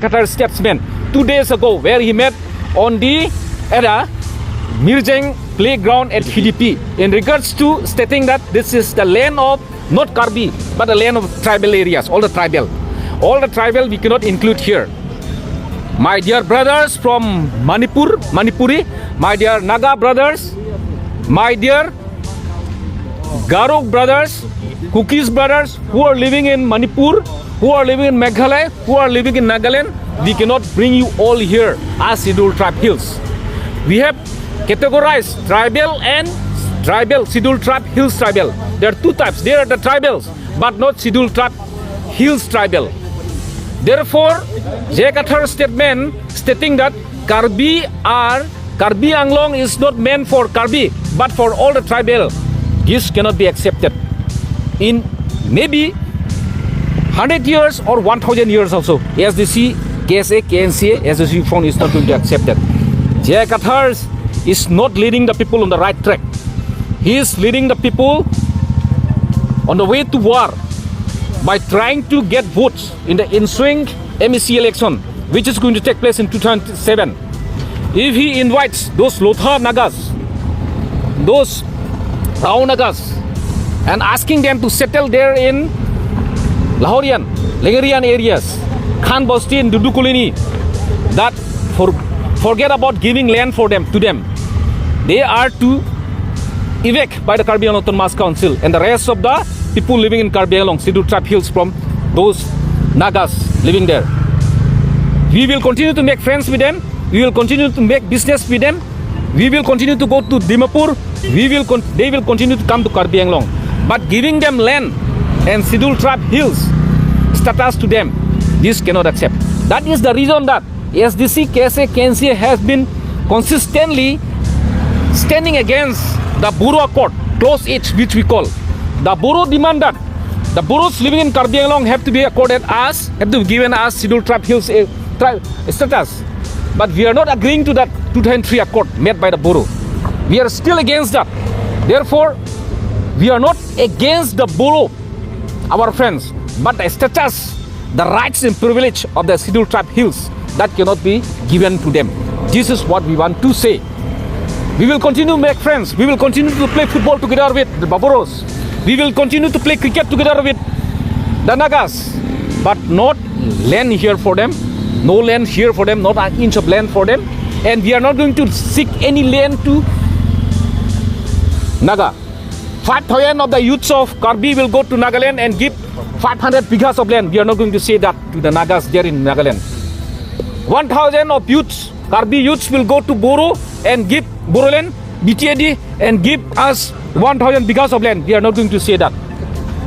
Kathar statesman 2 days ago, where he met on the Mirjang playground at HDP in regards to stating that this is the land of not Karbi but the land of tribal areas, all the tribal we cannot include here. My dear brothers from Manipuri, my dear Naga brothers, my dear Garo brothers, Kukis brothers who are living in Manipur, who are living in Meghalaya, who are living in Nagaland, we cannot bring you all here as scheduled tribe hills. We have categorized tribal and scheduled tribe hills tribal. There are two types. There are the tribals but not scheduled tribe hills tribal. Therefore, Kathar statement stating that Karbi Anglong is not meant for Karbi but for all the tribal. This cannot be accepted. In maybe 100 years or 1000 years also, SDC, KSA, KNCA, SDC front is not going to accept that. Kathar is not leading the people on the right track. He is leading the people on the way to war by trying to get votes in the ensuing MEC election, which is going to take place in 2007. If he invites those Lothar Nagas, those Rao Nagas, and asking them to settle there in Lahorian, Legarian areas, Khan Bosti and Dudukulini, that forget about giving land for them to them. They are to evac by the Karbi Anglong Autonomous Council and the rest of the people living in Karbi Anglong, scheduled tribe hills from those Nagas living there. We will continue to make friends with them. We will continue to make business with them. We will continue to go to Dimapur. They will continue to come to Karbi Anglong. But giving them land and scheduled tribe hills status to them, this cannot accept. That is the reason that SDC, KSA, KNCA has been consistently standing against the Boro Accord, Clause H, which we call. The Boro demand that the Boros living in Karbi Anglong have to be given as scheduled tribe hills status. But we are not agreeing to that 2003 accord made by the Boro. We are still against that. Therefore, we are not against the Boro, our friends, but the status, the rights and privilege of the scheduled tribe hills, that cannot be given to them. This is what we want to say. We will continue to make friends. We will continue to play football together with the Boros. We will continue to play cricket together with the Nagas, but not land here for them. No land here for them, not an inch of land for them. And we are not going to seek any land to Naga. 5,000 of the youths of Karbi will go to Nagaland and give 500 bighas of land. We are not going to say that to the Nagas there in Nagaland. 1,000 of youths, Karbi youths will go to Boro and give Boroland, BTAD, and give us 1,000 bighas of land. We are not going to say that.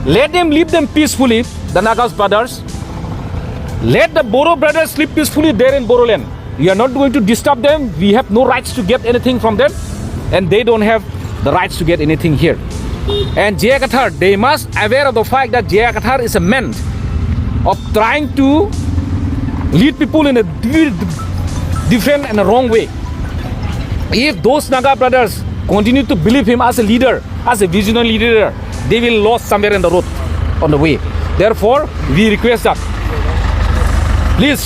Let them live them peacefully, the Nagas brothers. Let the Boro brothers live peacefully there in Boroland. We are not going to disturb them. We have no rights to get anything from them, and they don't have the rights to get anything here. And Kathar, they must aware of the fact that Kathar is a man of trying to lead people in a different and a wrong way. If those Naga brothers continue to believe him as a leader, as a visionary leader, they will lose somewhere in the road on the way. Therefore, we request that please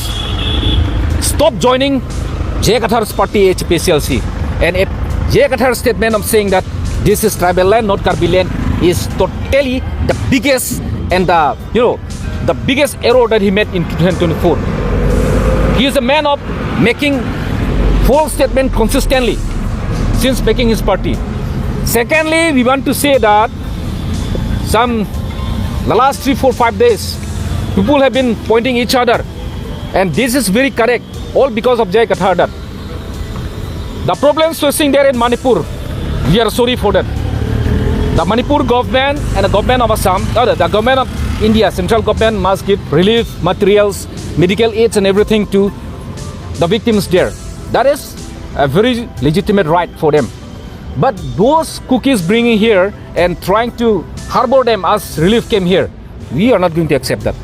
stop joining Kathar's party HPCLC. And Kathar's statement of saying that this is tribal land, not Karbi land, is totally the biggest and the biggest error that he made in 2024. He is a man of making false statement consistently since making his party. Secondly, we want to say that the last 3, 4, 5 days, people have been pointing each other, and this is very correct, all because of Kathar. The problems facing there in Manipur, we are sorry for that. The Manipur government and the government of Assam, the government of India, central government must give relief, materials, medical aids and everything to the victims there. That is a very legitimate right for them. But those cookies bringing here and trying to harbor them as relief came here, we are not going to accept that.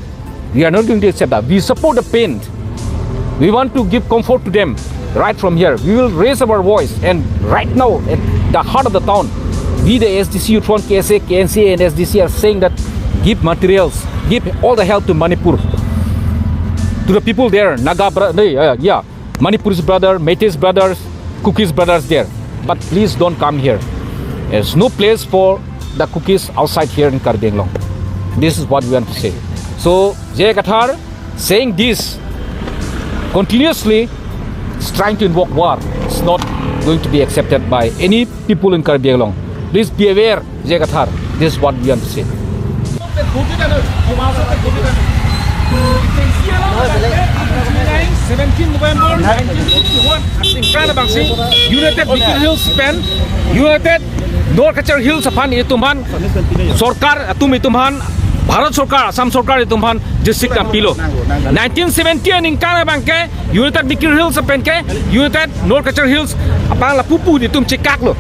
We are not going to accept that. We support the pain. We want to give comfort to them right from here. We will raise our voice, and right now at the heart of the town, we the SDC Youth Front, KSA, KNCA and SDC are saying that give materials, give all the help to Manipur. to the people there, Naga yeah, Manipur's brother, Meite's brothers, Cookie's brothers there. But please don't come here. There's no place for the cookies outside here in Karbi Anglong. This is what we want to say. So Jay Kathar saying this continuously is trying to invoke war. It's not going to be accepted by any people in Karbi Anglong. Please be aware, Jay Kathar. This is what we want to say. 17 November 1951 Singkana bangsi United Beacon Hills Span United North Kachar Hills Sapan itumhan Sorkar atum itumhan Bharat Sorkar Assam Sorkar itumhan District Ampilo 1970 Singkana bangke United Beacon Hills Sapan ke United North Kachar Hills apang la pupu itum Cikak lo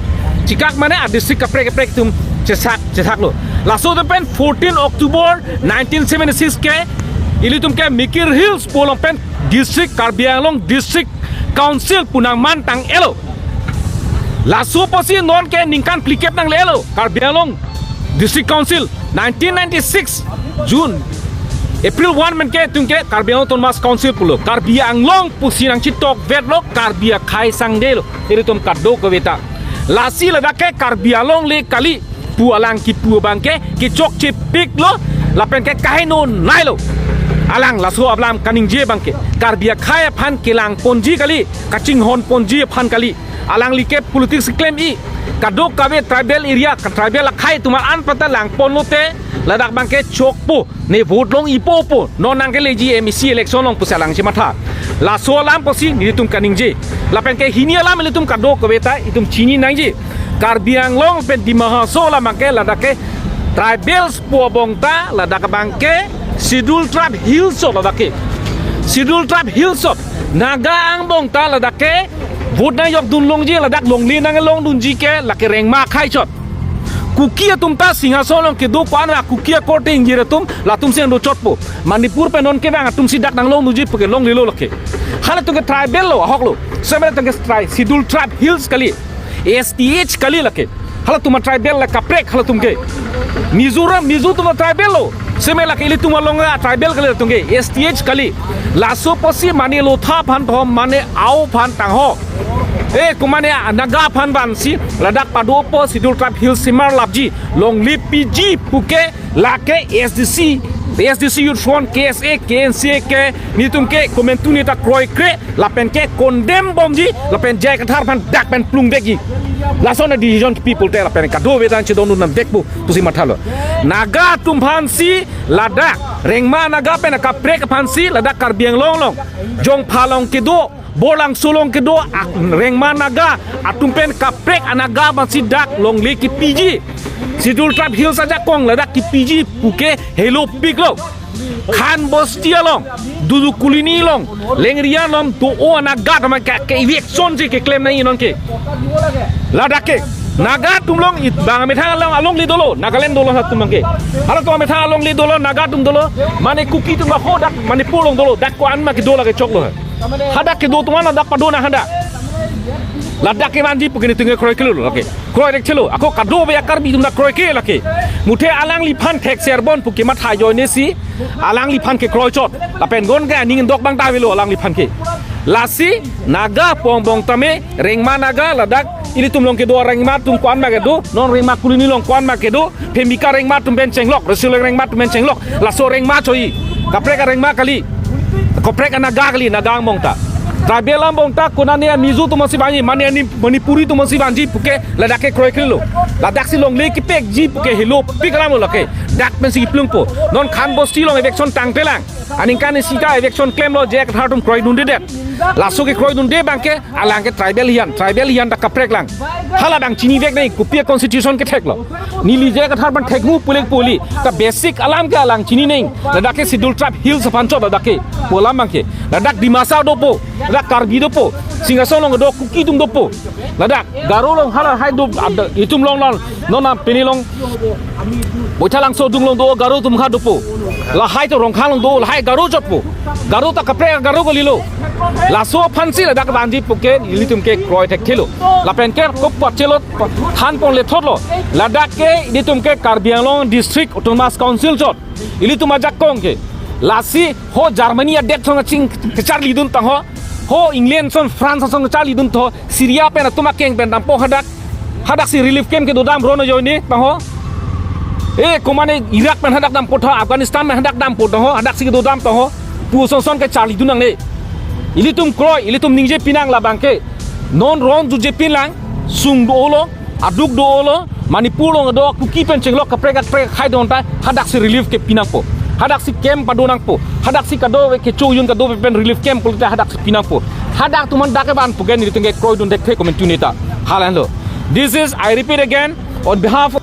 Cikak mana district kaprek itum Cesak lo laso depan 14 October 1976 ke ilitum ke Mikir Hills Polompen District Karbi Anglong District Council punang mantang elo laso posi non ke ningkan plikep nang lelo Karbi Anglong District Council 1996 June April 1 men ke tungke Karbi Anglong Thomas Council pulo Karbi Anglong pusinang chitok vedlo Karbi khai sangdelo ilitum kaddo kaweta lasi ladake Karbi Anglong le kali pu alang ki pu bangke ki chok chi pik lo lapen ke kahino nailo alang laso ablam kaning je bangke Karbi khai phan kilang ponji kali kaching hon ponji phan kali alang like politics claim i kadok kawe tribal area tribal khai tumal an pata lang ponlote ladak bangke chok po ne vote long ipo po non nang ke leji MEC election long pusalang chimatha laso alam posi ni tum kaning je lapen ke hini alam litum kadok kawe ta itum chini nang je Karbi Anglong pen di mahaso la bangke ladake tribals po bongta ladak bangke Scheduled Tribe Hills of ladake Scheduled Tribe Hills of naga ang bongta ladake vote na yok dun long je ladak long li nang long dun ji ke lake reng ma khai chot kukia tumta singason long ke do kwan la kukia korte injire tum la tum sen do chot po Manipur pe non ke bang tum sidak nang long duji pe long lilo lake hala tu ke tribal lo hoklo sebele tu ke Scheduled Tribe Hills kali STH kali lake hala tuma tribal la kaprek hala tumke Mizoram Mizo tuma tribal lo semela kili tuma longa tribal kali tungke STH kali laso posi mani lo tha phan thom mane au phan tang ho kumane naga phan ban si ladak pado po Scheduled Tribe Hills simar labji long lip PG puke lake SDC SDC Youth Front KSA KNC ke ni tumke komentu ni ta kroi kre lapen ke condemn bomji lapen Jay Kathar phan dak pen plung begi lason na decision people te lapen ka do vedan che donu nam dekbu tusi mathalo naga tum phan si ladak rengma naga pen ka prek phan si ladak Karbi Anglong long jong phalong ke do bolang sulong ke do rengma naga atum pen ka prek anaga ban si dak long le ki PG Scheduled Tribe Hills aja kong ladak ki PG puke hello pig lo Khan Bostia long Dudu Kulini long Lengria long to o naga ma ka election ji ke claim nai non ke ladake naga tumlong it bang me thang long along li dolo Nagaland dolo hat tumang ke hala to me thang along li dolo naga tum dolo mane kuki tum ba khodak Manipur long dolo dak ko an ma ke dola ke chok lo hadak ke do tumana dak padona handa ladak ke mandi pukini tunge kroi kilo lake kroi dek chelo ako kado be Karbi tumna kroi ke lake muthe alang li phan thek serbon puki ma tha yo ne si alang li phan ke kroi chot lapen gon ga ning dok bang ta velo alang li phan ke lasi naga pong bong tame rengma naga ladak ini tum long ke do rengma tum kwan ma ke do non rengma kulini long kwan ma ke do phemika rengma tum ben chenglok resul rengma tum ben chenglok laso rengma choi kaprek rengma kali koprek naga kali naga mong ta tribal ambong ta kunania Mizo tu masih banji mane ni Manipuri tu masih banji puke ladak ke kroi kilo ladak si long le ki pek ji puke hilo pikram lo lake dak men si plung po non Khan Bosti long election tang telang aning kan si ta election claim lo Jay Kathar tum kroi dunde det laso ke kroi dunde bangke alang ke tribal hian ta kaprek lang hala dang chini vek nei kupia constitution ke thek lo ni li Jay Kathar ban thek mu pulek poli ta basic alam ke alang chini nei ladak ke Scheduled Tribe Hills pancho ladak ke polam bangke ladak dimasa dopo ladak Karbi dopo singason long do kuki tum dopo ladak garo long hala hai do itum long nona peni long bochalang so dung long do garo tum kha dopo la hai to rong khang long do la hai garo jotpo garo ta kapre garo ko lilo la so phansi ladak banji puke ilitum ke kroi thek thelo la pen ke ko pachelo than pong le thotlo ladak ke ilitum ke Karbi Anglong District Autonomous Council jot ilitum ajak kong ke lasi ho Germany adek thong ching char lidun tang ho England son France son char lidun to Syria pen atuma keng pen tampo hadak si relief camp ke dodam rono joini tang ho komane Iraq pen hadak dam potho Afghanistan pen hadak dam potho hadak si ke dodam tang ho pu son ke char lidun nang ne ilitum kroy ilitum ningje pinang la bangke non ron ju je pinlang sung do olo aduk do olo Manipur lo ngado kuki pen chenglok kaprek khai don ta hadak si relief ke pinang po hadak si camp padonang po hadak si kado ke choyun kado pen relief camp po hadak si pinang po hadak tuman dake ban pugen ni tenge kroy don dek the comment tunita halan lo this is I repeat again on behalf of